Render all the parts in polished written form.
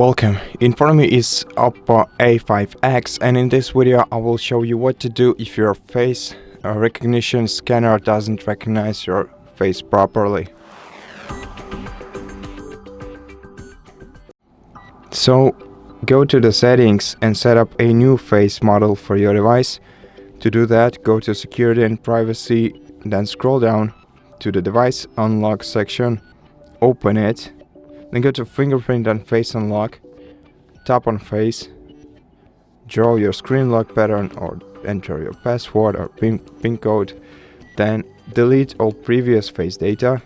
Welcome, in front of me is OPPO A5x, and in this video I will show you what to do if your face recognition scanner doesn't recognize your face properly. So go to the settings and set up a new face model for your device. To do that, go to security and privacy, then scroll down to the device unlock section, open it. Then go to fingerprint and face unlock, tap on face, draw your screen lock pattern or enter your password or PIN code, then delete all previous face data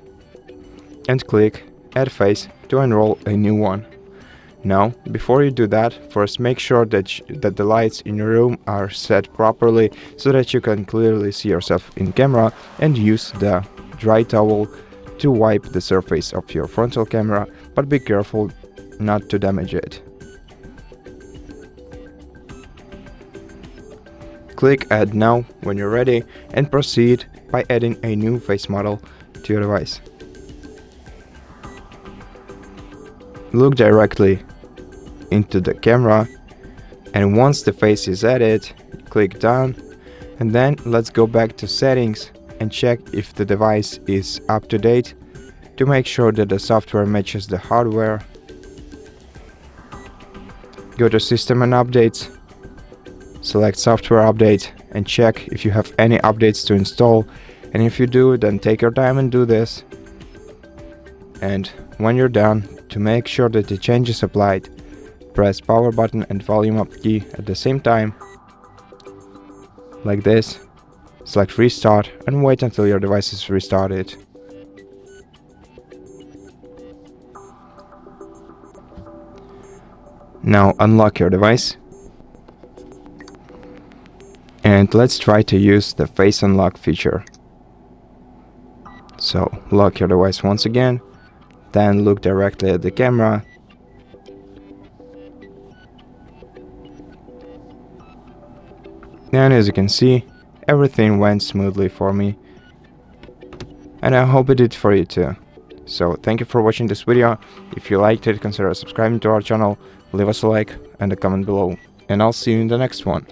and click add face to enroll a new one. Now, before you do that, first make sure that the lights in your room are set properly so that you can clearly see yourself in camera, and use the dry towel to wipe the surface of your frontal camera, but be careful not to damage it. Click add now when you're ready and proceed by adding a new face model to your device. Look directly into the camera, and once the face is added, click done, and then let's go back to settings and check if the device is up to date to make sure that the software matches the hardware. Go to System and Updates, select Software Update and check if you have any updates to install, and if you do, then take your time and do this. And when you're done, to make sure that the change is applied, press power button and volume up key at the same time, like this. Select restart and wait until your device is restarted. Now unlock your device and let's try to use the face unlock feature. So lock your device once again, then look directly at the camera. And as you can see, everything went smoothly for me, and I hope it did for you too. So thank you for watching this video. If you liked it, consider subscribing to our channel, leave us a like and a comment below, and I'll see you in the next one.